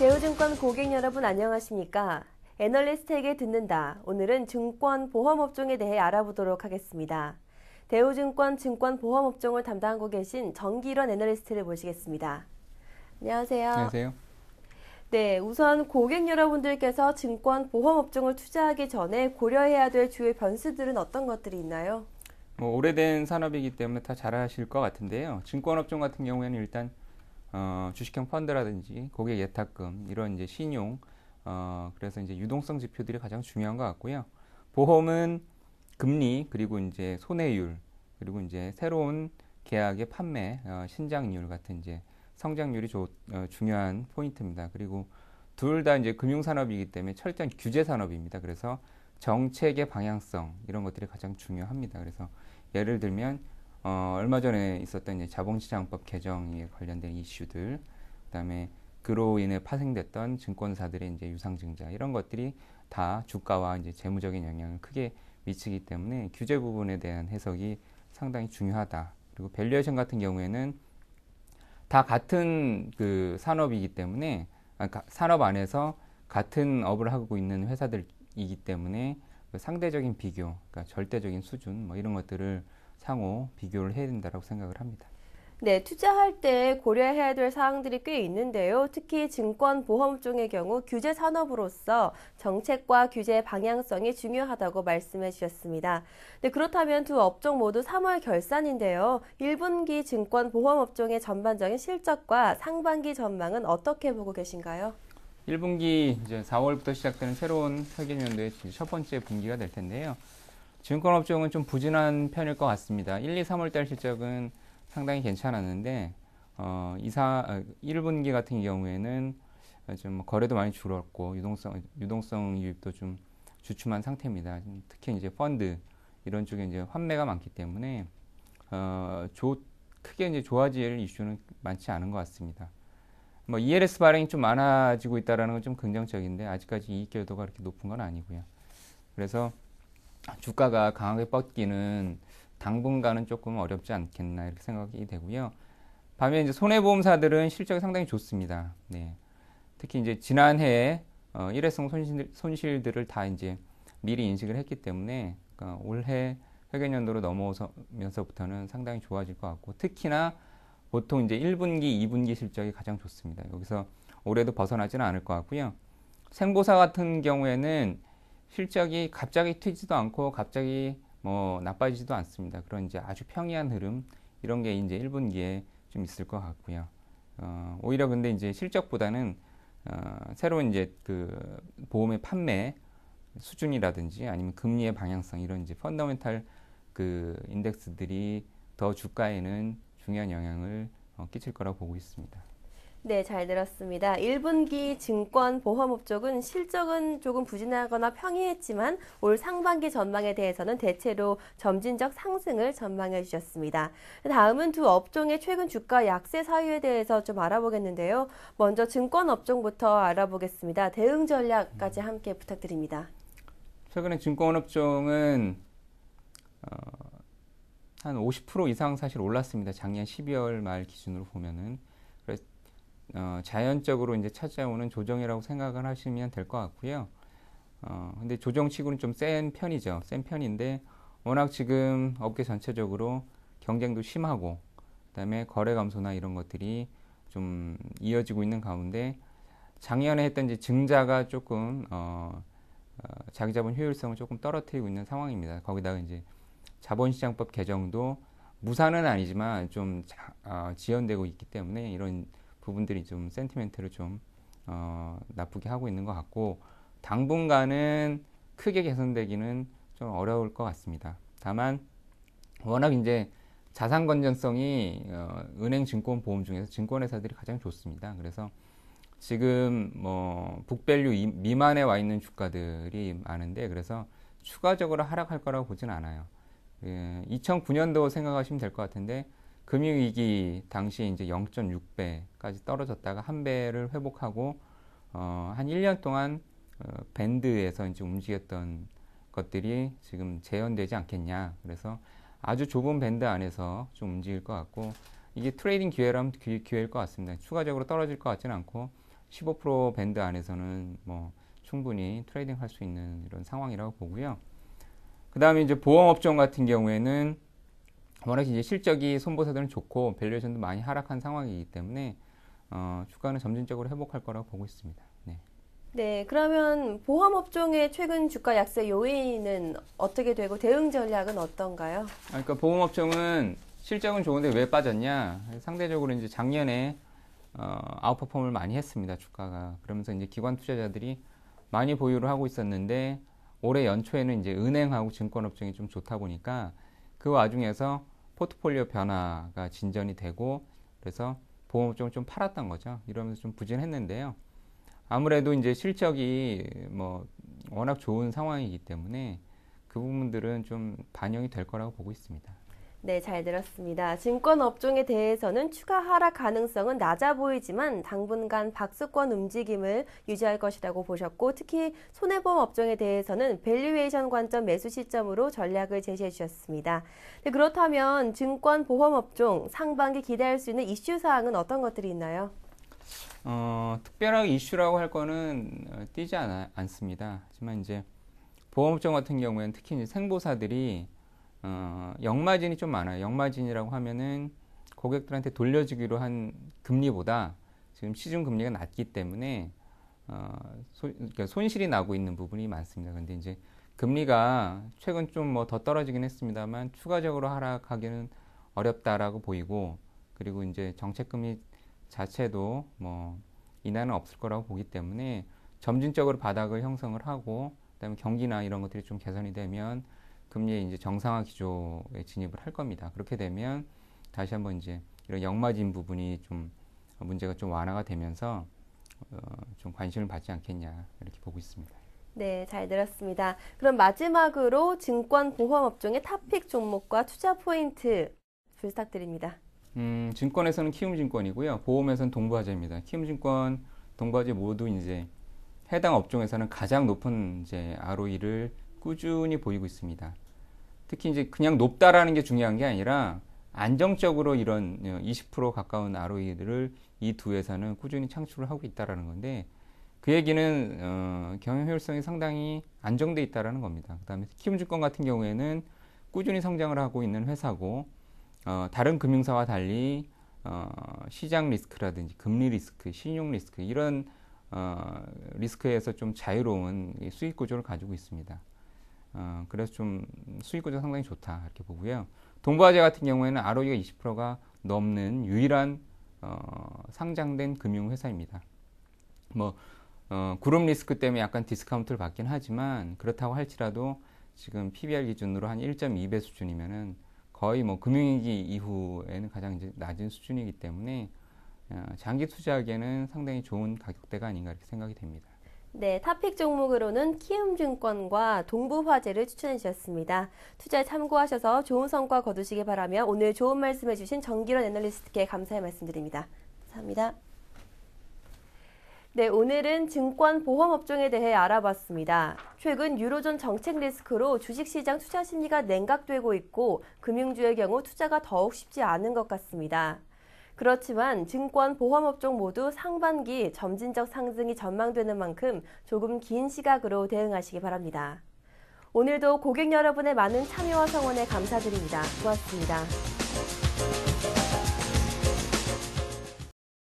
대우증권 고객 여러분 안녕하십니까? 애널리스트에게 듣는다. 오늘은 증권 보험업종에 대해 알아보도록 하겠습니다. 대우증권 증권보험업종을 담당하고 계신 정기련 애널리스트를 모시겠습니다. 안녕하세요. 안녕하세요. 네, 우선 고객 여러분들께서 증권보험업종을 투자하기 전에 고려해야 될 주요 변수들은 어떤 것들이 있나요? 오래된 산업이기 때문에 다 잘 아실 것 같은데요. 증권업종 같은 경우에는 일단 주식형 펀드라든지 고객 예탁금 이런 이제 신용 그래서 이제 유동성 지표들이 가장 중요한 것 같고요. 보험은 금리 그리고 이제 손해율 그리고 이제 새로운 계약의 판매 신장률 같은 이제 성장률이 중요한 포인트입니다. 그리고 둘 다 이제 금융산업이기 때문에 철저한 규제 산업입니다. 그래서 정책의 방향성 이런 것들이 가장 중요합니다. 그래서 예를 들면 얼마 전에 있었던 이제 자본시장법 개정에 관련된 이슈들, 그다음에 그로 인해 파생됐던 증권사들의 이제 유상증자 이런 것들이 다 주가와 이제 재무적인 영향을 크게 미치기 때문에 규제 부분에 대한 해석이 상당히 중요하다. 그리고 밸류에이션 같은 경우에는 다 같은 그 산업이기 때문에 산업 안에서 같은 업을 하고 있는 회사들이기 때문에 그 상대적인 비교, 그러니까 절대적인 수준 뭐 이런 것들을 상호 비교를 해야 된다고 생각을 합니다. 네, 투자할 때 고려해야 될 사항들이 꽤 있는데요. 특히 증권보험종의 경우 규제 산업으로서 정책과 규제 방향성이 중요하다고 말씀해 주셨습니다. 네, 그렇다면 두 업종 모두 3월 결산인데요. 1분기 증권보험업종의 전반적인 실적과 상반기 전망은 어떻게 보고 계신가요? 1분기 이제 4월부터 시작되는 새로운 설계년도의 첫 번째 분기가 될 텐데요. 증권업종은 좀 부진한 편일 것 같습니다. 1, 2, 3월 달 실적은 상당히 괜찮았는데 1분기 같은 경우에는 좀 거래도 많이 줄었고 유동성 유입도 좀 주춤한 상태입니다. 특히 이제 펀드 이런 쪽에 이제 환매가 많기 때문에 크게 이제 좋아질 이슈는 많지 않은 것 같습니다. 뭐 ELS 발행이 좀 많아지고 있다는 건 좀 긍정적인데 아직까지 이익 기여도가 그렇게 높은 건 아니고요. 그래서 주가가 강하게 뻗기는 당분간은 조금 어렵지 않겠나 이렇게 생각이 되고요. 반면 이제 손해보험사들은 실적이 상당히 좋습니다. 네. 특히 이제 지난해에 일회성 손실들을 다 이제 미리 인식을 했기 때문에 그러니까 올해 회계연도로 넘어오면서부터는 상당히 좋아질 것 같고 특히나 보통 이제 1분기, 2분기 실적이 가장 좋습니다. 여기서 올해도 벗어나지는 않을 것 같고요. 생보사 같은 경우에는 실적이 갑자기 튀지도 않고 갑자기 뭐 나빠지지도 않습니다. 그런 이제 아주 평이한 흐름 이런 게 이제 1분기에 좀 있을 것 같고요. 오히려 근데 이제 실적보다는 새로운 이제 그 보험의 판매 수준이라든지 아니면 금리의 방향성 이런 이제 펀더멘탈 그 인덱스들이 더 주가에는 중요한 영향을 끼칠 거라고 보고 있습니다. 네, 잘 들었습니다. 1분기 증권보험업 쪽은 실적은 조금 부진하거나 평이했지만 올 상반기 전망에 대해서는 대체로 점진적 상승을 전망해 주셨습니다. 다음은 두 업종의 최근 주가 약세 사유에 대해서 좀 알아보겠는데요. 먼저 증권업종부터 알아보겠습니다. 대응 전략까지 함께 부탁드립니다. 최근에 증권업종은 한 50% 이상 사실 올랐습니다. 작년 12월 말 기준으로 보면은. 그래서 자연적으로 이제 찾아오는 조정이라고 생각을 하시면 될 것 같고요. 근데 조정치고는 좀 센 편이죠. 센 편인데 워낙 지금 업계 전체적으로 경쟁도 심하고 그다음에 거래 감소나 이런 것들이 좀 이어지고 있는 가운데 작년에 했던 이제 증자가 조금 자기 자본 효율성을 조금 떨어뜨리고 있는 상황입니다. 거기다가 이제 자본시장법 개정도 무산은 아니지만 좀 지연되고 있기 때문에 이런 부분들이 좀 센티멘트를 좀 나쁘게 하고 있는 것 같고 당분간은 크게 개선되기는 좀 어려울 것 같습니다. 다만 워낙 이제 자산 건전성이 은행, 증권, 보험 중에서 증권회사들이 가장 좋습니다. 그래서 지금 뭐 북밸류 미만에 와 있는 주가들이 많은데 그래서 추가적으로 하락할 거라고 보진 않아요. 2009년도 생각하시면 될 것 같은데 금융위기 당시 이제 0.6배까지 떨어졌다가 한 배를 회복하고 한 1년 동안 밴드에서 이제 움직였던 것들이 지금 재현되지 않겠냐. 그래서 아주 좁은 밴드 안에서 좀 움직일 것 같고 이게 트레이딩 기회라면 기회일 것 같습니다. 추가적으로 떨어질 것 같지는 않고 15% 밴드 안에서는 뭐 충분히 트레이딩 할 수 있는 이런 상황이라고 보고요. 그 다음에 이제 보험업종 같은 경우에는 워낙 이제 실적이 손보사들은 좋고 밸류에이션도 많이 하락한 상황이기 때문에 주가는 점진적으로 회복할 거라고 보고 있습니다. 네. 네, 그러면 보험업종의 최근 주가 약세 요인은 어떻게 되고 대응 전략은 어떤가요? 그러니까 보험업종은 실적은 좋은데 왜 빠졌냐? 상대적으로 이제 작년에 아웃퍼폼을 많이 했습니다. 주가가. 그러면서 이제 기관 투자자들이 많이 보유를 하고 있었는데 올해 연초에는 이제 은행하고 증권업종이 좀 좋다 보니까 그 와중에서 포트폴리오 변화가 진전이 되고 그래서 보험업종을 좀 팔았던 거죠. 이러면서 좀 부진했는데요. 아무래도 이제 실적이 뭐 워낙 좋은 상황이기 때문에 그 부분들은 좀 반영이 될 거라고 보고 있습니다. 네, 잘 들었습니다. 증권 업종에 대해서는 추가 하락 가능성은 낮아 보이지만 당분간 박스권 움직임을 유지할 것이라고 보셨고 특히 손해보험 업종에 대해서는 밸류에이션 관점 매수 시점으로 전략을 제시해 주셨습니다. 네, 그렇다면 증권 보험 업종 상반기 기대할 수 있는 이슈 사항은 어떤 것들이 있나요? 특별하게 이슈라고 할 거는 띄지 않습니다. 하지만 이제 보험업종 같은 경우에는 특히 이제 생보사들이 역마진이 좀 많아요. 역마진이라고 하면은 고객들한테 돌려주기로 한 금리보다 지금 시중 금리가 낮기 때문에 그러니까 손실이 나고 있는 부분이 많습니다. 근데 이제 금리가 최근 좀 뭐 더 떨어지긴 했습니다만 추가적으로 하락하기는 어렵다라고 보이고 그리고 이제 정책금리 자체도 뭐 인하는 없을 거라고 보기 때문에 점진적으로 바닥을 형성을 하고 그다음에 경기나 이런 것들이 좀 개선이 되면 금리의 이제 정상화 기조에 진입을 할 겁니다. 그렇게 되면 다시 한번 이제 이런 역마진 부분이 좀 문제가 좀 완화가 되면서 좀 관심을 받지 않겠냐 이렇게 보고 있습니다. 네, 잘 들었습니다. 그럼 마지막으로 증권 보험 업종의 탑픽 종목과 투자 포인트 부탁드립니다. 증권에서는 키움증권이고요. 보험에서는 동부화재입니다. 키움증권, 동부화재 모두 이제 해당 업종에서는 가장 높은 이제 ROE를 꾸준히 보이고 있습니다. 특히 이제 그냥 높다라는 게 중요한 게 아니라 안정적으로 이런 20% 가까운 ROE를 이 두 회사는 꾸준히 창출을 하고 있다라는 건데 그 얘기는 경영 효율성이 상당히 안정돼 있다라는 겁니다. 그다음에 키움증권 같은 경우에는 꾸준히 성장을 하고 있는 회사고 다른 금융사와 달리 시장 리스크라든지 금리 리스크, 신용 리스크 이런 리스크에서 좀 자유로운 수익 구조를 가지고 있습니다. 그래서 좀 수익 구조가 상당히 좋다 이렇게 보고요. 동부화재 같은 경우에는 ROE가 20%가 넘는 유일한 상장된 금융회사입니다. 뭐 그룹 리스크 때문에 약간 디스카운트를 받긴 하지만 그렇다고 할지라도 지금 PBR 기준으로 한 1.2배 수준이면은 거의 뭐 금융위기 이후에는 가장 이제 낮은 수준이기 때문에 장기 투자하기에는 상당히 좋은 가격대가 아닌가 이렇게 생각이 됩니다. 네, 탑픽 종목으로는 키움증권과 동부화재를 추천해 주셨습니다. 투자에 참고하셔서 좋은 성과 거두시기 바라며 오늘 좋은 말씀해 주신 정기론 애널리스트께 감사의 말씀드립니다. 감사합니다. 네, 오늘은 증권 보험 업종에 대해 알아봤습니다. 최근 유로존 정책 리스크로 주식시장 투자 심리가 냉각되고 있고 금융주의 경우 투자가 더욱 쉽지 않은 것 같습니다. 그렇지만 증권 보험 업종 모두 상반기 점진적 상승이 전망되는 만큼 조금 긴 시각으로 대응하시기 바랍니다. 오늘도 고객 여러분의 많은 참여와 성원에 감사드립니다. 고맙습니다.